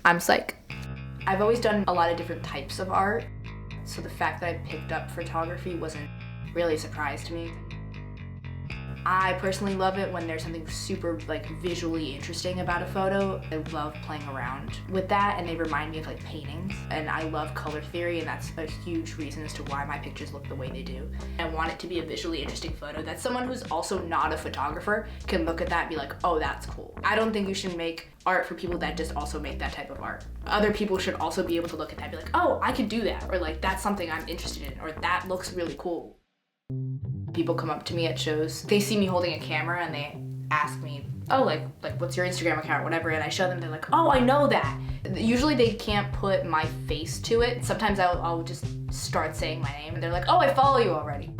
I'm Psych. I've always done a lot of different types of art, so the fact that I picked up photography wasn't really a surprise to me. I personally love it when there's something super visually interesting about a photo. I love playing around with that, and they remind me of paintings. And I love color theory, and that's a huge reason as to why my pictures look the way they do. I want it to be a visually interesting photo that someone who's also not a photographer can look at that and be like, oh, that's cool. I don't think you should make art for people that just also make that type of art. Other people should also be able to look at that and be like, oh, I could do that, or that's something I'm interested in, or that looks really cool. People come up to me at shows, they see me holding a camera and they ask me, oh, what's your Instagram account, whatever, and I show them, they're like, oh, I know that. Usually they can't put my face to it. Sometimes I'll just start saying my name and they're like, oh, I follow you already.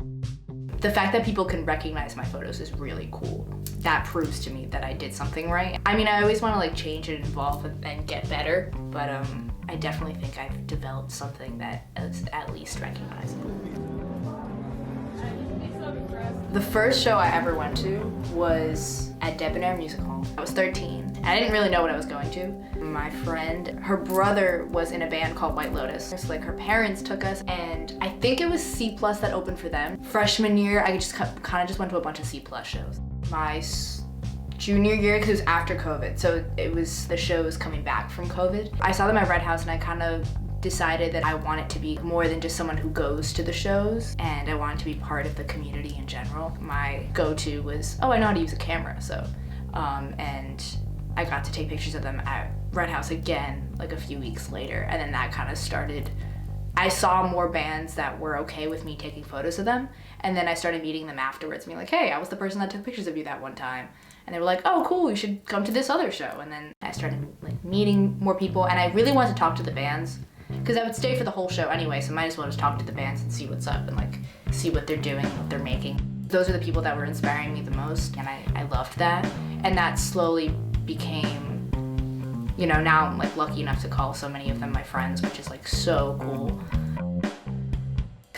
The fact that people can recognize my photos is really cool. That proves to me that I did something right. I mean, I always want to change and evolve and get better, but I definitely think I've developed something that is at least recognizable. The first show I ever went to was at Debonair Music Hall. I was 13, and I didn't really know what I was going to. My friend, her brother was in a band called White Lotus. So her parents took us, and I think it was C+ that opened for them. Freshman year, I just kind of just went to a bunch of C+ shows. My junior year, because it was after COVID, so it was the shows coming back from COVID. I saw them at Red House, and I kind of decided that I wanted to be more than just someone who goes to the shows, and I wanted to be part of the community in general. My go-to was, oh, I know how to use a camera, so, and I got to take pictures of them at Red House again, a few weeks later, and then that kind of started. I saw more bands that were okay with me taking photos of them, and then I started meeting them afterwards, being like, hey, I was the person that took pictures of you that one time. And they were like, oh, cool, you should come to this other show. And then I started meeting more people, and I really wanted to talk to the bands, because I would stay for the whole show anyway, so might as well just talk to the bands and see what's up and see what they're doing, what they're making. Those are the people that were inspiring me the most, and I loved that. And that slowly became, now I'm lucky enough to call so many of them my friends, which is so cool.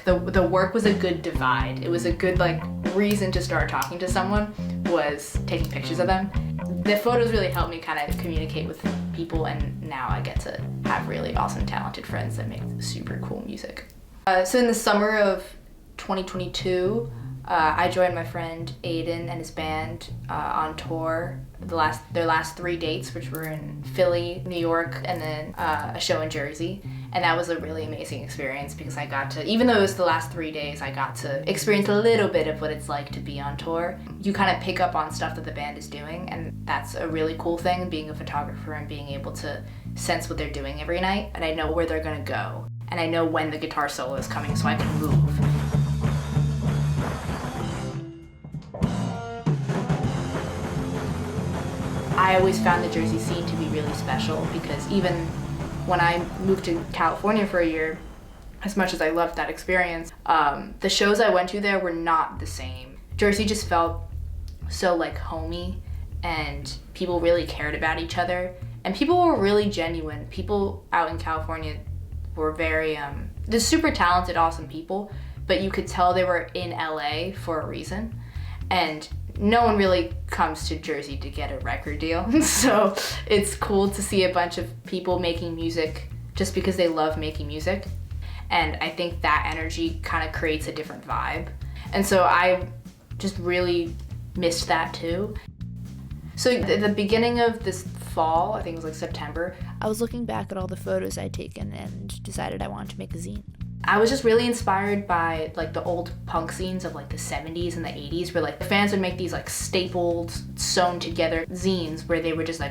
The work was a good divide. It was a good reason to start talking to someone was taking pictures of them. The photos really helped me kind of communicate with people, and now I get to have really awesome, talented friends that make super cool music. So in the summer of 2022, I joined my friend Aidan and his band on tour. Their last 3 dates, which were in Philly, New York, and then a show in Jersey. And that was a really amazing experience because I got to, even though it was the last 3 days, I got to experience a little bit of what it's like to be on tour. You kind of pick up on stuff that the band is doing, and that's a really cool thing, being a photographer and being able to sense what they're doing every night. And I know where they're gonna go. And I know when the guitar solo is coming so I can move. I always found the Jersey scene to be really special because even when I moved to California for a year, as much as I loved that experience, the shows I went to there were not the same. Jersey just felt so homey, and people really cared about each other, and people were really genuine. People out in California were very, they're super talented, awesome people, but you could tell they were in LA for a reason, and no one really comes to Jersey to get a record deal. So it's cool to see a bunch of people making music just because they love making music. And I think that energy kind of creates a different vibe. And so I just really missed that too. So at the beginning of this fall, I think it was September, I was looking back at all the photos I'd taken and decided I wanted to make a zine. I was just really inspired by the old punk scenes of the 70s and the 80s where the fans would make these stapled, sewn together zines where they would just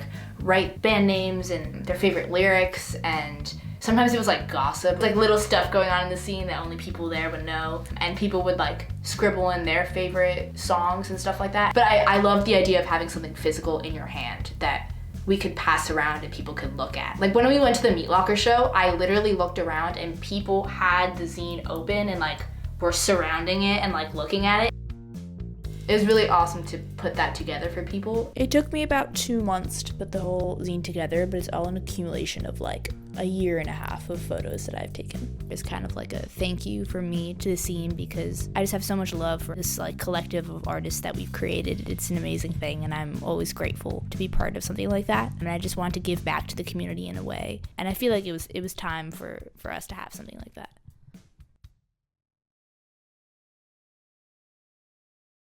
write band names and their favorite lyrics, and sometimes it was gossip, little stuff going on in the scene that only people there would know, and people would scribble in their favorite songs and stuff like that. But I love the idea of having something physical in your hand that we could pass around and people could look at. When we went to the Meatlocker show, I literally looked around and people had the zine open and were surrounding it and looking at it. It was really awesome to put that together for people. It took me about 2 months to put the whole zine together, but it's all an accumulation of a year and a half of photos that I've taken. It's kind of like a thank you for me to the scene because I just have so much love for this like collective of artists that we've created. It's an amazing thing and I'm always grateful to be part of something like that. And I just want to give back to the community in a way. And I feel like it was time for us to have something like that.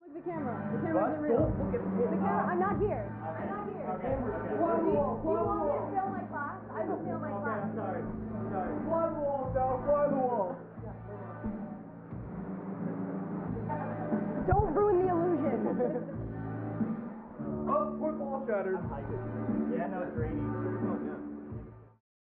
Look at the camera. The camera isn't real. The camera. I'm not here. I'm not here. Okay. Fly the wall. Do you want me to film my class? I will film my class. Sorry. Fly the wall, Sal. Fly the wall. Don't ruin the illusion. Oh, fourth wall shattered. Yeah, no, it's raining.